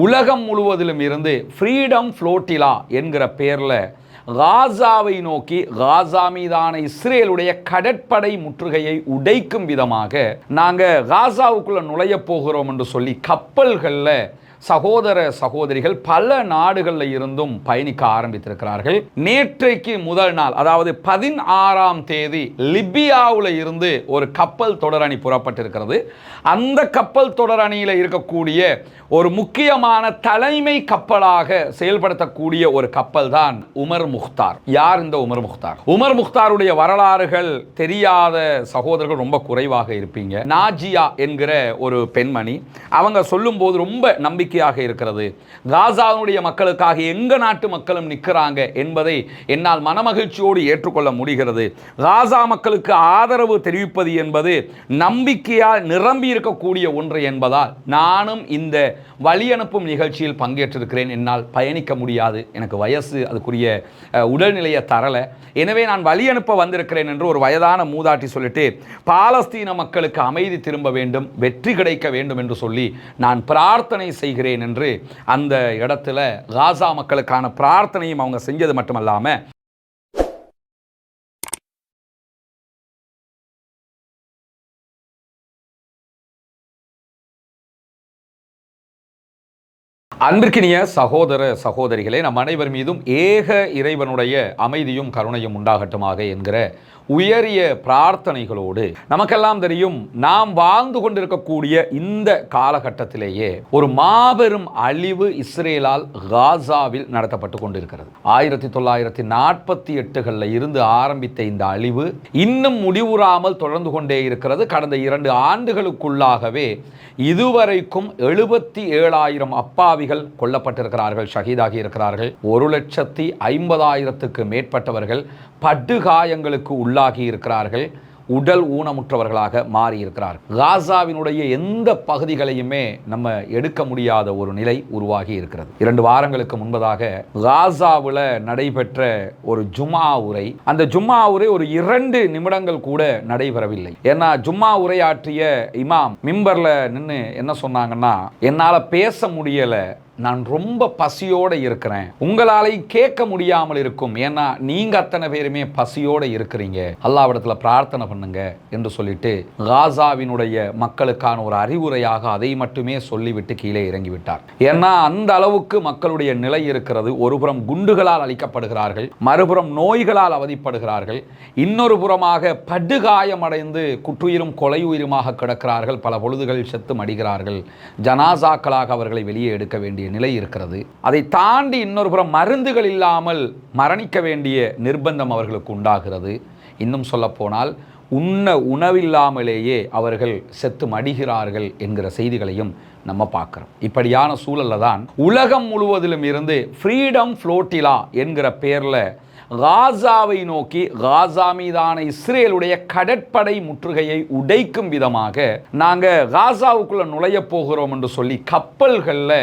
உலகம் முழுவதிலும் இருந்து ஃப்ரீடம் ஃப்ளோட்டிலா என்கிற பேரில் காசாவை நோக்கி காசா மீதான இஸ்ரேலுடைய கடற்படை முற்றுகையை உடைக்கும் விதமாக நாங்கள் காசாவுக்குள்ளே நுழைய போகிறோம் என்று சொல்லி கப்பல்களில் சகோதர சகோதரிகள் பல நாடுகளில் இருந்தும் பயணிக்க ஆரம்பித்திருக்கிறார்கள். நேற்றைக்கு முதல் நாள், அதாவது 16ஆம் தேதி லிபியாவில் இருந்து ஒரு கப்பல் தொடரணி புறப்பட்டிருக்கிறது. அந்த கப்பல் தொடரணியில் இருக்கக்கூடிய ஒரு முக்கியமான தலைமை கப்பலாக செயல்படுத்தக்கூடிய ஒரு கப்பல் தான் உமர் முக்தார். யார் இந்த உமர் முக்தார்? உமர் முக்தாருடைய வரலாறுகள் தெரியாத சகோதரர்கள் ரொம்ப குறைவாக இருப்பீங்க. நாஜியா என்கிற ஒரு பெண்மணி, அவங்க சொல்லும் போது ரொம்ப நம்பிக்கையாக இருக்கிறது. காசாவுடைய மக்களுக்காக எங்க நாட்டு மக்களும் நிற்கிறாங்க என்பதை என்னால் மனமகிழ்ச்சியோடு ஏற்றுக்கொள்ள முடிகிறது. காசா மக்களுக்கு ஆதரவு தெரிவிப்பது என்பது நம்பிக்கையால் நிரம்பி இருக்கக்கூடிய ஒன்று என்பதால் நானும் இந்த வழி அனுப்பும் நிகழ்ச்சியில் பங்கேற்றிருக்கிறேன். என்னால் பயணிக்க முடியாது, எனக்கு வயசு அதுக்குரிய உடல்நிலையை தரலை, எனவே நான் வழி அனுப்ப வந்திருக்கிறேன் என்று ஒரு வயதான மூதாட்டி சொல்லிட்டு, பாலஸ்தீன மக்களுக்கு அமைதி திரும்ப வேண்டும், வெற்றி கிடைக்க வேண்டும் என்று சொல்லி நான் பிரார்த்தனை செய்கிறேன் என்று அந்த இடத்துல காசா மக்களுக்கான பிரார்த்தனையும் அவங்க செஞ்சது மட்டுமல்லாமல் அன்பிற்கினிய சகோதர சகோதரிகளே, நம் அனைவர் மீதும் ஏக இறைவனுடைய அமைதியும் கருணையும் உண்டாகட்டுமாக என்கிற உயரிய பிரார்த்தனைகளோடு, நமக்கெல்லாம் தெரியும், நாம் வாழ்ந்து கொண்டிருக்கக்கூடிய இந்த காலகட்டத்திலேயே ஒரு மாபெரும் அழிவு இஸ்ரேலால் காசாவில் நடத்தப்பட்டு கொண்டிருக்கிறது. 1948களில் இருந்து ஆரம்பித்த இந்த அழிவு இன்னும் முடிவுறாமல் தொடர்ந்து கொண்டே இருக்கிறது. கடந்த 2 ஆண்டுகளுக்குள்ளாகவே இதுவரைக்கும் 77,000 அப்பாவிகள் கொல்லப்பட்டிருக்கிறார்கள், ஷஹீதாகி இருக்கிறார்கள். 1,50,000க்கு மேற்பட்டவர்கள் படுகாயங்களுக்கு உள்ளாகி இருக்கிறார்கள், உடல் ஊனமுற்றவர்களாக மாறி இருக்கிறார்கள். காசாவினுடைய எந்த பகுதிகளையுமே நம்ம எடுக்க முடியாத ஒரு நிலை உருவாகி இருக்கிறது. 2 வாரங்களுக்கு முன்பதாக காசாவில் நடைபெற்ற ஒரு ஜும்மா உரை, அந்த ஜும்மா உரை ஒரு 2 நிமிடங்கள் கூட நடைபெறவில்லை. ஏன்னா ஜும்மா உரையாற்றிய இமாம் மிம்பர்ல நின்று என்ன சொன்னாங்கன்னா, என்னால் பேச முடியலை, நான் ரொம்ப பசியோடு இருக்கிறேன், உங்களாலே கேட்க முடியாமல் இருக்கும், ஏன்னா நீங்க அத்தனை பேருமே பசியோடு இருக்கிறீங்க, அல்லாஹ்விடத்துல பிரார்த்தனை பண்ணுங்க என்று சொல்லிட்டு காசாவினுடைய மக்களுக்கான ஒரு அறிவுரையாக அதை மட்டுமே சொல்லிவிட்டு கீழே இறங்கிவிட்டார். ஏன்னா அந்த அளவுக்கு மக்களுடைய நிலை இருக்கிறது. ஒருபுறம் குண்டுகளால் அழிக்கப்படுகிறார்கள், மறுபுறம் நோய்களால் அவதிப்படுகிறார்கள், இன்னொரு புறமாக படுகாயமடைந்து குற்றுயிரும் கொலை உயிருமாக கிடக்கிறார்கள், பல பொழுதுகளில் செத்து மடிகிறார்கள், ஜனாசாக்களாக அவர்களை வெளியே எடுக்க வேண்டிய நிலை இருக்கிறது. அதை தாண்டி இன்னொரு புறம் மருந்துகள் இல்லாமல் மரணிக்க வேண்டிய நிர்பந்தம் அவர்களுக்கு உண்டாகிறது. இன்னும் சொல்ல போனால் உணவில்லாமலேயே அவர்கள் செத்து மடிகிறார்கள் என்கிற செய்திகளையும் நம்ம பார்க்கிறோம். இப்படியான சூழல்ல தான் உலகம் முழுவதிலும் இருந்து ஃப்ரீடம் ஃப்ளோட்டிலா என்கிற பேரில் காசாவை நோக்கி காசா மீதான இஸ்ரேலுடைய கடற்படை முற்றுகையை உடைக்கும் விதமாக நாங்கள் காசாவுக்குள்ள நுழைய போகிறோம் என்று சொல்லி கப்பல்களில்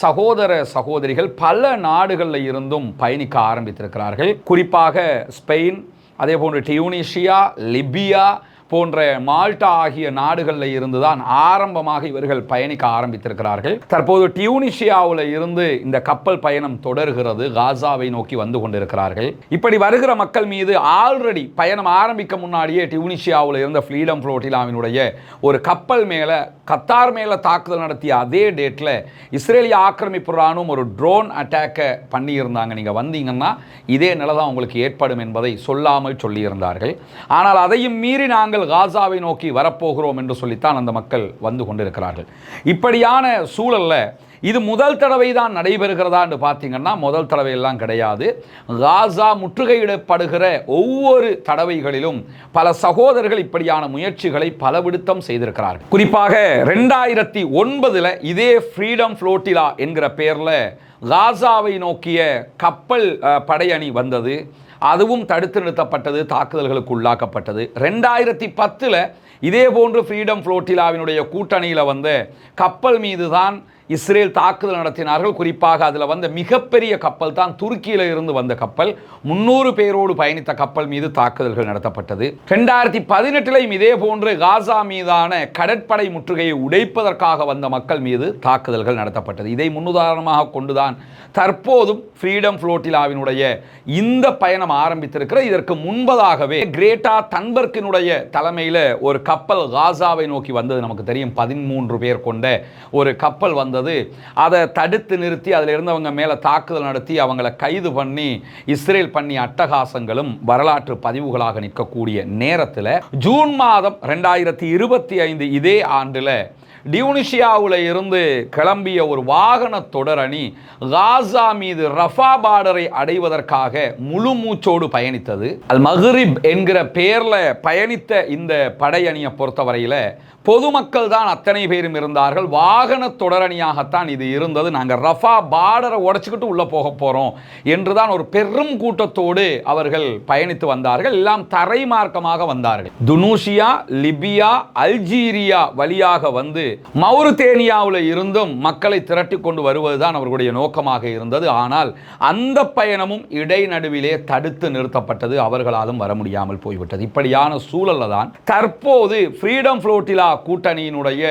சகோதர சகோதரிகள் பல நாடுகளில் இருந்தும் பயணிக்க ஆரம்பித்திருக்கிறார்கள். குறிப்பாக ஸ்பெயின், அதே போன்று டியூனிஷியா, லிபியா போன்ற மால்டா ஆகிய நாடுகளில் இருந்து தான் ஆரம்பமாக இவர்கள் பயணிக்க ஆரம்பித்திருக்கிறார்கள். தற்போது டியூனிஷியாவில் இருந்து இந்த கப்பல் பயணம் தொடர்கிறது, காசாவை நோக்கி வந்து கொண்டிருக்கிறார்கள். இப்படி வருகிற மக்கள் மீது ஆல்ரெடி பயணம் ஆரம்பிக்க முன்னாடியே டியூனிஷியாவில் இருந்த ஃப்ரீடம் ஃப்ளோட்டிலாவினுடைய ஒரு கப்பல் மேலே கத்தார் மேலே தாக்குதல் நடத்திய அதே டேட்டில் இஸ்ரேலிய ஆக்கிரமிப்பு ராணுவம் ஒரு ட்ரோன் அட்டாக்கை பண்ணியிருந்தாங்க. நீங்கள் வந்தீங்கன்னா இதே நிலை தான் உங்களுக்கு ஏற்படும் என்பதை சொல்லாமல் சொல்லியிருந்தார்கள். ஆனால் அதையும் மீறி நாங்கள் காசாவை நோக்கி வரப்போகிறோம் என்று சொல்லித்தான் அந்த மக்கள் வந்து கொண்டிருக்கிறார்கள். இப்படியான சூழல்ல இது முதல் தடவை தான் நடைபெறுகிறதா என்று பார்த்தீங்கன்னா முதல் தடவையெல்லாம் கிடையாது. காசா முற்றுகையிடப்படுகிற ஒவ்வொரு தடவைகளிலும் பல சகோதரர்கள் இப்படியான முயற்சிகளை பலவிடுத்தம் செய்திருக்கிறார்கள். குறிப்பாக 2009 இதே ஃப்ரீடம் ஃப்ளோட்டிலா என்கிற பெயரில் காசாவை நோக்கிய கப்பல் படையணி வந்தது. அதுவும் தடுத்து நிறுத்தப்பட்டது, தாக்குதல்களுக்கு உள்ளாக்கப்பட்டது. 2010 இதே போன்று ஃப்ரீடம் ஃப்ளோட்டிலாவினுடைய கூட்டணியில் வந்த கப்பல் மீது தான் இஸ்ரேல் தாக்குதல் நடத்தினார்கள். குறிப்பாக அதில் வந்த மிகப்பெரிய கப்பல் தான் துருக்கியில் இருந்து வந்த கப்பல். 300 பேரோடு பயணித்த கப்பல் மீது தாக்குதல்கள் நடத்தப்பட்டது. 2018 இதே போன்று காசா மீதான கடற்படை முற்றுகையை உடைப்பதற்காக வந்த மக்கள் மீது தாக்குதல்கள் நடத்தப்பட்டது. இதை முன்னுதாரணமாக கொண்டுதான் தற்போதும் ஃப்ரீடம் ஃப்ளோட்டிலாவினுடைய இந்த பயணம் ஆரம்பித்திருக்கிறது. இதற்கு முன்பதாகவே கிரேட்டா தன்பர்க்கினுடைய தலைமையில் ஒரு கப்பல் காசாவை நோக்கி வந்தது நமக்கு தெரியும். 13 பேர் கொண்ட ஒரு கப்பல் வந்தது. அதை தடுத்து நிறுத்தி அதில் இருந்தவங்க மேலே தாக்குதல் நடத்தி அவங்கள கைது பண்ணி இஸ்ரேல் பண்ணி அட்டகாசங்களும் வரலாற்று பதிவுகளாக நிற்கக்கூடிய நேரத்தில் ஜூன் மாதம் 2025 இதே ஆண்டில் டியூனிஷியாவில் இருந்து கிளம்பிய ஒரு வாகன தொடரணி காசா மீது ரஃபா பார்டரை அடைவதற்காக முழு மூச்சோடு பயணித்தது. அல் மக்ரிப் என்கிற பெயரில் பயணித்த இந்த படையணியை பொறுத்தவரையில் பொதுமக்கள் தான் அத்தனை பேரும் இருந்தார்கள். வாகன தொடரணியாகத்தான் இது இருந்தது. நாங்கள் ரஃபா பார்டரை உடைச்சிக்கிட்டு உள்ளே போக போகிறோம் என்று தான் ஒரு பெரும் கூட்டத்தோடு அவர்கள் பயணித்து வந்தார்கள். எல்லாம் தரை மார்க்கமாக வந்தார்கள். துனூசியா, லிபியா, அல்ஜீரியா வழியாக வந்து மௌரிட்டேனியாவில் இருந்தும் மக்களை திரட்டி கொண்டு வருவதுதான் அவர்களுடைய நோக்கமாக இருந்தது. ஆனால் அந்த பயணமும் இடைநடுவிலே தடுத்து நிறுத்தப்பட்டது. அவர்களாலும் வர முடியாமல் போய்விட்டது. இப்படியான சூழலில் தான் தற்போது ஃப்ரீடம் ஃப்ளோட்டிலா கூட்டணியினுடைய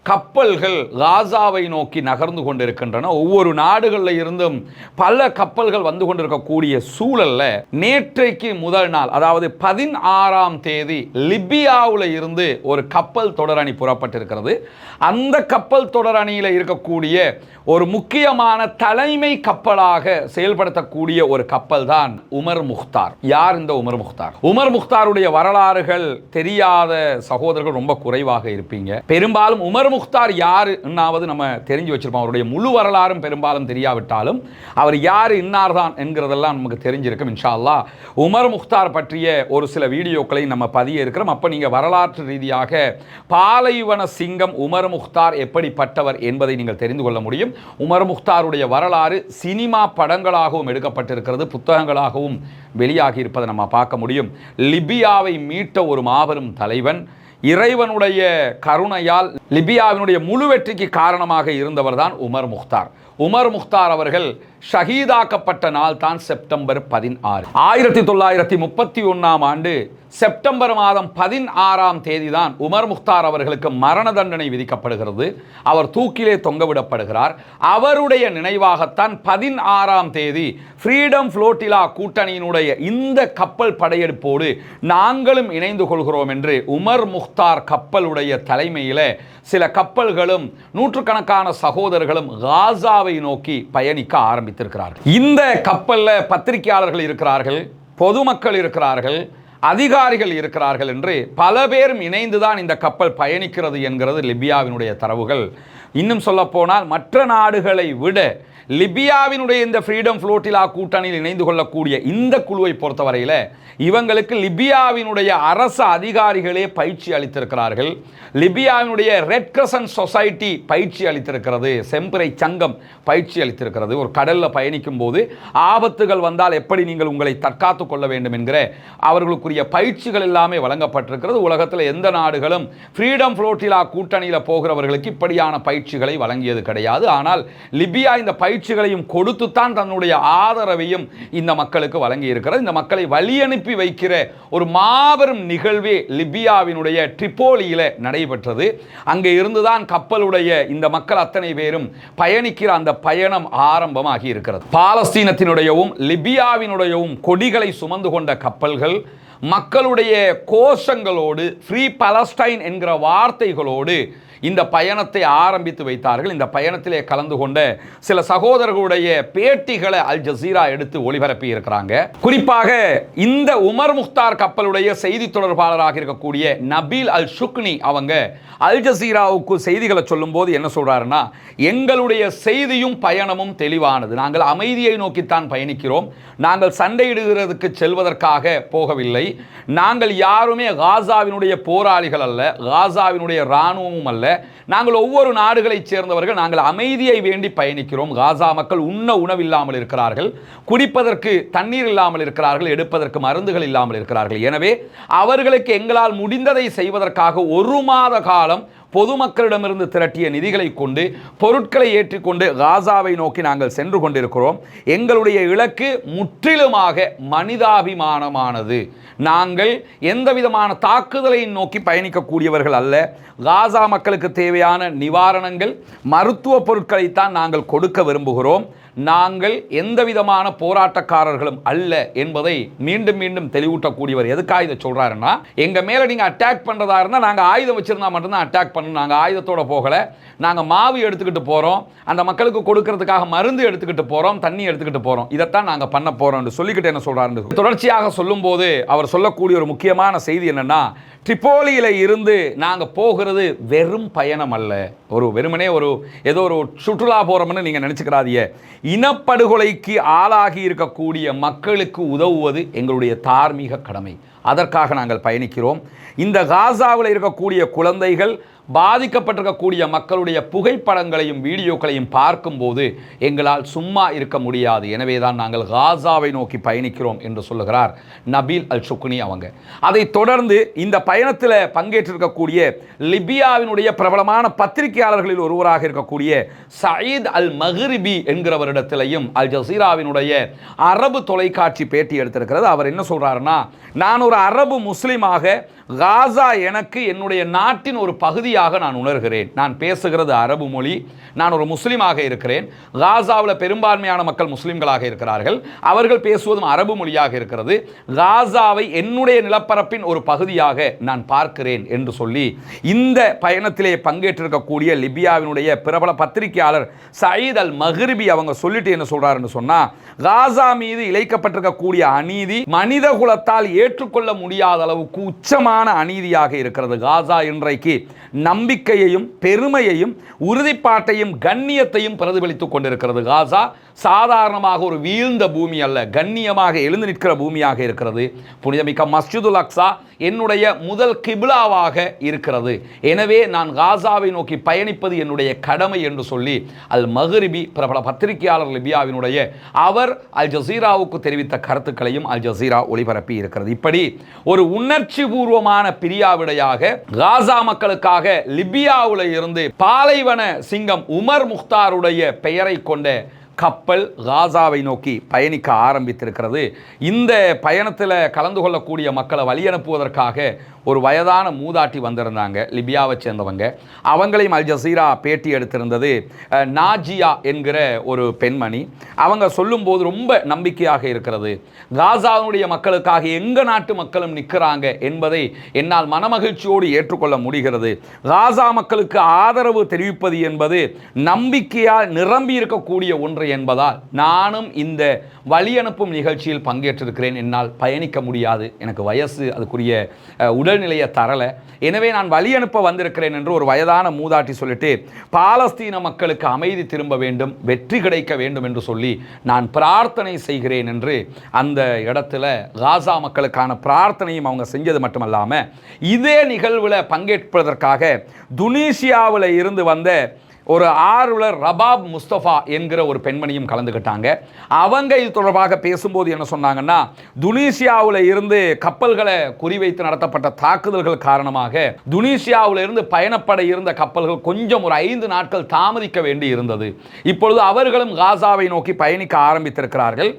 கப்பல்கள் காசாவை நோக்கி நகர்ந்து கொண்டிருக்கின்றன. ஒவ்வொரு நாடுகளில் இருந்தும் பல கப்பல்கள் வந்து கொண்டிருக்கக்கூடிய சூழல்ல நேற்றைக்கு முதல் நாள், அதாவது 16ஆம் தேதி லிபியாவில் இருந்து ஒரு கப்பல் தொடரணி புறப்பட்டிருக்கிறது. அந்த கப்பல் தொடரணியில் இருக்கக்கூடிய ஒரு முக்கியமான தலைமை கப்பலாக செயல்படுத்தக்கூடிய ஒரு கப்பல் தான் உமர் முக்தார். யார் இந்த உமர் முக்தார்? உமர் முக்தாருடைய வரலாறுகள் தெரியாத சகோதரர்கள் ரொம்ப குறைவாக இருப்பீங்க. பெரும்பாலும் உமர் முக்தார் யாருன்னாவது நம்ம தெரிஞ்சு வச்சிருப்போம். அவருடைய முழு வரலாறும் பெரும்பாலும் தெரியாவிட்டாலும் அவர் யார் இன்னார்தான் என்கிறதெல்லாம் நமக்கு தெரிஞ்சிருக்கும். இன்ஷா அல்லாஹ் உமர் முக்தார் பற்றிய ஒரு சில வீடியோக்களை நம்ம பதிய இருக்கிறோம். அப்போ நீங்கள் வரலாற்று ரீதியாக பாலைவன சிங்கம் உமர் முக்தார் எப்படிப்பட்டவர் என்பதை நீங்கள் தெரிந்து கொள்ள முடியும். உமர் முக்தாருடைய வரலாறு சினிமா படங்களாகவும் எடுக்கப்பட்டிருக்கிறது, புத்தகங்களாகவும் வெளியாகி இருப்பதை நம்ம பார்க்க முடியும். லிபியாவை மீட்ட ஒரு மாபெரும் தலைவன், இறைவனுடைய கருணையால் லிபியாவினுடைய முழு வெற்றிக்கு காரணமாக இருந்தவர் தான் உமர் முக்தார். உமர் முக்தார் அவர்கள் ஷஹீதாக்கப்பட்ட நாள் தான் செப்டம்பர் 16. 1931ஆம் ஆண்டு செப்டம்பர் மாதம் 16ஆம் தேதி தான் உமர் முக்தார் அவர்களுக்கு மரண தண்டனை விதிக்கப்படுகிறது. அவர் தூக்கிலே தொங்கவிடப்படுகிறார். அவருடைய நினைவாகத்தான் 16ஆம் தேதி ஃப்ரீடம் ஃப்ளோட்டிலா கூட்டணியினுடைய இந்த கப்பல் படையெடுப்போடு நாங்களும் இணைந்து கொள்கிறோம் என்று உமர் முக்தார் கப்பலுடைய தலைமையில் சில கப்பல்களும் நூற்றுக்கணக்கான சகோதரர்களும் காசாவை நோக்கி பயணிக்க ஆரம்பித்திருக்கிறார்கள். இந்த கப்பலில் பத்திரிகையாளர்கள் இருக்கிறார்கள், பொதுமக்கள் இருக்கிறார்கள், அதிகாரிகள் இருக்கிறார்கள் என்று பல பேரும் இணைந்துதான் இந்த கப்பல் பயணிக்கிறது என்கிறது லிபியாவினுடைய தரவுகள். இன்னும் சொல்ல போனால் மற்ற நாடுகளை விட லிபியாவினுடைய இந்த ஃப்ரீடம் ஃப்ளோட்டிலா கூட்டணியில் இணைந்து கொள்ளக்கூடிய இந்த குழுவை பொறுத்தவரையில் இவங்களுக்கு லிபியாவினுடைய அரச அதிகாரிகளே பயிற்சி அளித்திருக்கிறார்கள். லிபியாவினுடைய ரெட் கிரசன்ட் சொசைட்டி பயிற்சி அளித்திருக்கிறது, செம்பிறை சங்கம் பயிற்சி அளித்திருக்கிறது. ஒரு கடலில் பயணிக்கும் போது ஆபத்துகள் வந்தால் எப்படி நீங்கள் உங்களை தற்காத்து கொள்ள வேண்டும் என்கிற அவர்களுக்குரிய பயிற்சிகள் எல்லாமே வழங்கப்பட்டிருக்கிறது. உலகத்தில் எந்த நாடுகளும் ஃப்ரீடம் ஃப்ளோட்டிலா கூட்டணியில் போகிறவர்களுக்கு இப்படியான பயிற்சிகளை வழங்கியது கிடையாது. ஆனால் லிபியா இந்த பயிற்சிகளையும் கொடுத்துத்தான் தன்னுடைய ஆதரவையும் இந்த மக்களுக்கு வழங்கி இருக்கிறது. இந்த மக்களை வழி அனுப்பி வைக்கிற ஒரு மாபெரும் நிகழ்வே லிபியாவினுடைய ட்ரிபோலியில் நடைபெற்றது. அங்கே இருந்துதான் கப்பலுடைய இந்த மக்கள் அத்தனை பேரும் பயணிக்கிற அந்த பயணம் ஆரம்பமாகி இருக்கிறது. பாலஸ்தீனத்தினுடையவும் லிபியாவினுடையவும் கொடிகளை சுமந்து கொண்ட கப்பல்கள் மக்களுடைய கோஷங்களோடு, ஃப்ரீ பாலஸ்டைன் என்கிற வார்த்தைகளோடு இந்த பயணத்தை ஆரம்பித்து வைத்தார்கள். இந்த பயணத்திலே கலந்து கொண்ட சில சகோதரர்களுடைய பேட்டிகளை அல் ஜசீரா எடுத்து ஒளிபரப்பி இருக்கிறாங்க. குறிப்பாக இந்த உமர் முக்தார் கப்பலுடைய செய்தி தொடர்பாளராக இருக்கக்கூடிய நபீல் அல் ஷுக்னி அவங்க அல் ஜசீராவுக்கு செய்திகளை சொல்லும் போது என்ன சொல்றாருன்னா, எங்களுடைய செய்தியும் பயணமும் தெளிவானது. நாங்கள் அமைதியை நோக்கித்தான் பயணிக்கிறோம். நாங்கள் சண்டையிடுகிறதுக்கு செல்வதற்காக போகவில்லை. நாங்கள் யாருமே காசாவினுடைய போராளிகள் அல்ல, காசாவினுடைய இராணுவமும் அல்ல. நாங்கள் ஒவ்வொரு நாடுகளைச் சேர்ந்தவர்கள். நாங்கள் அமைதியை வேண்டி பயணிக்கிறோம். காசா மக்கள் உண்ண உணவில்லாமல் இருக்கிறார்கள், குடிப்பதற்கு தண்ணீர் இல்லாமல் இருக்கிறார்கள், எடுப்பதற்கு மருந்துகள் இல்லாமல் இருக்கிறார்கள். எனவே அவர்களுக்கு எங்களால் முடிந்ததை செய்வதற்காக ஒரு மாத காலம் பொதுமக்களிடமிருந்து திரட்டிய நிதிகளை கொண்டு பொருட்களை ஏற்றிக்கொண்டு காசாவை நோக்கி நாங்கள் சென்று கொண்டிருக்கிறோம். எங்களுடைய இலக்கு முற்றிலுமாக மனிதாபிமானமானது. நாங்கள் எந்த விதமான தாக்குதலை நோக்கி பயணிக்கக்கூடியவர்கள் அல்ல. காசா மக்களுக்கு தேவையான நிவாரணங்கள், மருத்துவ பொருட்களைத்தான் நாங்கள் கொடுக்க விரும்புகிறோம். நாங்கள் எந்த விதமான போராட்டக்காரர்களும் அல்ல என்பதை மீண்டும் மீண்டும் தெளிவூட்டக்கூடியவர். எதுக்காக இதை சொல்றாருன்னா, எங்க மேல நீங்க அட்டாக் பண்றதா இருந்தா நாங்க ஆயுதம் வச்சிருந்தா மட்டும்தான் அட்டாக் பண்ணணும். நாங்க ஆயுதத்தோட போகல. நாங்க மாவு எடுத்துக்கிட்டு போறோம், அந்த மக்களுக்கு கொடுக்கறதுக்காக மருந்து எடுத்துக்கிட்டு போறோம், தண்ணி எடுத்துக்கிட்டு போறோம். இதைத்தான் நாங்க பண்ண போறோம் சொல்லிக்கிட்டு என்ன சொல்றாரு. தொடர்ச்சியாக சொல்லும் போது அவர் சொல்லக்கூடிய ஒரு முக்கியமான செய்தி என்னன்னா, ட்ரிப்போலியில இருந்து நாங்க போகிறது வெறும் பயணம் அல்ல, ஒரு வெறுமனே ஏதோ ஒரு சுற்றுலா போறோம்னு நீங்க நினைச்சுக்கிறாதீங்க. இனப்படுகொலைக்கு ஆளாகி இருக்கக்கூடிய மக்களுக்கு உதவுவது எங்களுடைய தார்மீக கடமை. அதற்காக நாங்கள் பயணிக்கிறோம். இந்த காசாவில் இருக்கக்கூடிய குழந்தைகள், பாதிக்கப்பட்டிருக்கக்கூடிய மக்களுடைய புகைப்படங்களையும் வீடியோக்களையும் பார்க்கும்போது எங்களால் சும்மா இருக்க முடியாது. எனவே தான் நாங்கள் காசாவை நோக்கி பயணிக்கிறோம் என்று சொல்லுகிறார் நபீல் அல் ஷுக்னி அவங்க. அதை தொடர்ந்து இந்த பயணத்தில் பங்கேற்றிருக்கக்கூடிய லிபியாவினுடைய பிரபலமான பத்திரிகையாளர்களில் ஒருவராக இருக்கக்கூடிய சயீத் அல் மஹ்ரிபி என்கிறவரிடத்திலையும் அல் ஜசீராவினுடைய அரபு தொலைக்காட்சி பேட்டி எடுத்திருக்கிறது. அவர் என்ன சொல்றாருன்னா, நான் ஒரு அரபு முஸ்லிமாக காசா எனக்கு என்னுடைய நாட்டின் ஒரு பகுதியாக நான் உணர்கிறேன். நான் பேசுகிறது அரபு மொழி. நான் ஒரு முஸ்லீமாக இருக்கிறேன். காசாவில் பெரும்பான்மையான மக்கள் முஸ்லீம்களாக இருக்கிறார்கள். அவர்கள் பேசுவதும் அரபு மொழியாக இருக்கிறது. காசாவை என்னுடைய நிலப்பரப்பின் ஒரு பகுதியாக நான் பார்க்கிறேன் என்று சொல்லி இந்த பயணத்திலே பங்கேற்றிருக்கக்கூடிய லிபியாவினுடைய பிரபல பத்திரிகையாளர் சயீத் அல் மஹ்ரிபி அவங்க சொல்லிட்டு என்ன சொல்றாருன்னு சொன்னா, காசா மீது இழைக்கப்பட்டிருக்கக்கூடிய அநீதி மனித குலத்தால் ஏற்றுக்கொள்ள முடியாத அளவுக்கு உச்சமான அநீதியாக இருக்கிறது. காசா இன்றைக்கு நம்பிக்கையையும் பெருமையையும் உறுதிப்பாட்டையும் கண்ணியத்தையும் பிரதிபலித்துக் கொண்டிருக்கிறது. காசா சாதாரணமாக ஒரு வீழ்ந்த பூமி அல்ல, கண்ணியமாக எழுந்து நிற்கிற பூமியாக இருக்கிறது. புனிதமிக்க மஸ்ஜிதுல் அக்ஸா என்னுடைய முதல் கிப்லாவாக இருக்கிறது. எனவே நான் காசாவை நோக்கி பயணிப்பது என்னுடைய கடமை என்று சொல்லி அல் மஹ்ரிபி பிரபல பத்திரிகையாளர் லிபியாவினுடைய அவர் அல் ஜசீராவுக்கு தெரிவித்த கருத்துக்களையும் அல் ஜசீரா ஒளிபரப்பி இருக்கிறது. இப்படி ஒரு உணர்ச்சி பூர்வமான பிரியாவிடையாக காசா மக்களுக்காக லிபியாவில் இருந்து பாலைவன சிங்கம் உமர் முக்தாருடைய பெயரை கொண்ட கப்பல் காசாவை நோக்கி பயணிக்க ஆரம்பித்திருக்கிறது. இந்த பயணத்தில் கலந்து கொள்ளக்கூடிய மக்களை வழி அனுப்புவதற்காக ஒரு வயதான மூதாட்டி வந்திருந்தாங்க, லிபியாவை சேர்ந்தவங்க. அவங்களையும் அல் ஜசீரா பேட்டி எடுத்திருந்தது. நாஜியா என்கிற ஒரு பெண்மணி. அவங்க சொல்லும்போது ரொம்ப நம்பிக்கையாக இருக்கிறது. காசாவுடைய மக்களுக்காக எங்கள் நாட்டு மக்களும் நிற்கிறாங்க என்பதை என்னால் மனமகிழ்ச்சியோடு ஏற்றுக்கொள்ள முடிகிறது. காசா மக்களுக்கு ஆதரவு தெரிவிப்பது என்பது நம்பிக்கையால் நிரம்பி இருக்கக்கூடிய ஒன்று என்பதால் நானும் இந்த வழி அனுப்பும் நிகழ்ச்சியில் பங்கேற்றிருக்கிறேன். என்னால் பயணிக்க முடியாது, எனக்கு வயசு அதுக்குரிய உடல்நிலையை தரலை, எனவே நான் வழி அனுப்ப வந்திருக்கிறேன் என்று ஒரு வயதான மூதாட்டி சொல்லிட்டு, பாலஸ்தீன மக்களுக்கு அமைதி திரும்ப வேண்டும், வெற்றி கிடைக்க வேண்டும் என்று சொல்லி நான் பிரார்த்தனை செய்கிறேன் என்று அந்த இடத்துல காசா மக்களுக்கான பிரார்த்தனையும் அவங்க செஞ்சது மட்டுமல்லாமல் இதே நிகழ்வில் பங்கேற்பதற்காக துனிசியாவில் இருந்து வந்த ஒரு ஆர்வலர் ரபாப் முஸ்தபா என்கிற ஒரு பெண்மணியும் கலந்துக்கிட்டாங்க. அவங்க இது தொடர்பாக பேசும்போது என்ன சொன்னாங்கன்னா, துனிசியாவில் இருந்து கப்பல்களை குறிவைத்து நடத்தப்பட்ட தாக்குதல்கள் காரணமாக துனிசியாவில் இருந்து பயணப்பட இருந்த கப்பல்கள் கொஞ்சம் ஒரு 5 நாட்கள் தாமதிக்க வேண்டி இருந்தது. இப்பொழுது அவர்களும் காசாவை நோக்கி பயணிக்க ஆரம்பித்திருக்கிறார்கள்.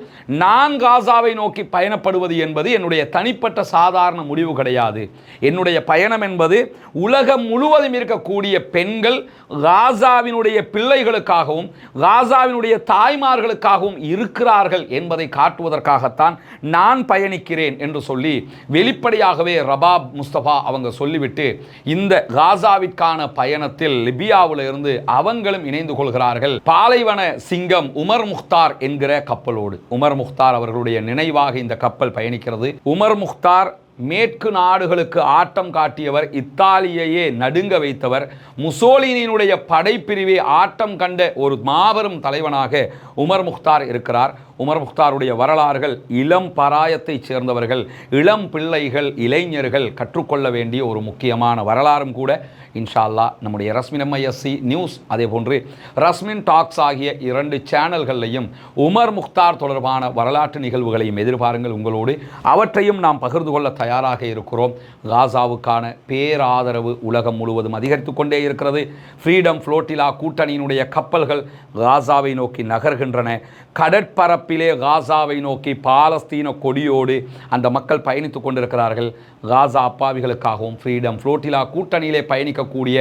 நான் காசாவை நோக்கி பயணப்படுவது என்பது என்னுடைய தனிப்பட்ட சாதாரண முடிவு கிடையாது. என்னுடைய பயணம் என்பது உலகம் முழுவதும் இருக்கக்கூடிய பெண்கள் காசாவினுடைய பிள்ளைகளுக்காகவும் காசாவினுடைய தாய்மார்களுக்காகவும் இருக்கிறார்கள் என்பதை காட்டுவதற்காகத்தான் நான் பயணிக்கிறேன் என்று சொல்லி வெளிப்படையாகவே ரபாப் முஸ்தபா அவங்க சொல்லிவிட்டு இந்த காசாவிற்கான பயணத்தில் லிபியாவில் இருந்து அவங்களும் இணைந்து கொள்கிறார்கள். பாலைவன சிங்கம் உமர் முக்தார் என்கிற கப்பலோடு. உமர் முக்தார் அவர்களுடைய நினைவாக இந்த கப்பல் பயணிக்கிறது. உமர் முக்தார் மேற்கு நாடுகளுக்கு ஆட்டம் காட்டியவர், இத்தாலியையே நடுங்க வைத்தவர், முசோலினியினுடைய படைப்பிரிவை ஆட்டம் கண்ட ஒரு மாபெரும் தலைவனாக உமர் முக்தார் இருக்கிறார். உமர் முக்தாருடைய வரலாறுகள் இளம் பராயத்தைச் சேர்ந்தவர்கள், இளம் பிள்ளைகள், இளைஞர்கள் கற்றுக்கொள்ள வேண்டிய ஒரு முக்கியமான வரலாறும் கூட. இன்ஷா அல்லாஹ் நம்முடைய ரஸ்மின் MISC நியூஸ் அதே போன்று ரஸ்மின் டாக்ஸ் ஆகிய 2 சேனல்களையும் உமர் முக்தார் தொடர்பான வரலாற்று நிகழ்வுகளையும் எதிர்பாருங்கள். உங்களோடு அவற்றையும் நாம் பகிர்ந்து கொள்ள தயாராக இருக்கிறோம். காசாவுக்கான பேராதரவு உலகம் முழுவதும் அதிகரித்து கொண்டே இருக்கிறது. ஃப்ரீடம் ஃப்ளோட்டிலா கூட்டணியினுடைய கப்பல்கள் காசாவை நோக்கி நகர்கின்றன. கடற்பரப்பிலே காசாவை நோக்கி பாலஸ்தீன கொடியோடு அந்த மக்கள் பயணித்து கொண்டிருக்கிறார்கள். காசா அப்பாவிகளுக்காகவும் ஃப்ரீடம் ஃப்ளோட்டிலா கூட்டணியிலே பயணிக்கக்கூடிய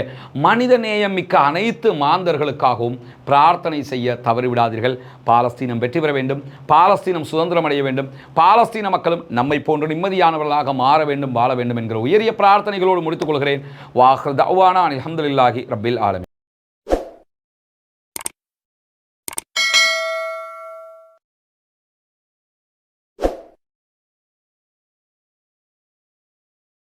மனிதநேயம் மிக்க அனைத்து மாந்தர்களுக்காகவும் பிரார்த்தனை செய்ய தவறிவிடாதீர்கள். பாலஸ்தீனம் வெற்றி பெற வேண்டும், பாலஸ்தீனம் சுதந்திரம் அடைய வேண்டும், பாலஸ்தீன மக்களும் நம்மை போன்ற நிம்மதியானவர்களாக மாற வேண்டும், வாழ வேண்டும் என்கிற உயரிய பிரார்த்தனைகளோடு முடித்துக் கொள்கிறேன். வாஹிர் தஅவானா அல்ஹம்துலில்லாஹி ரப்பில் ஆலமீன்.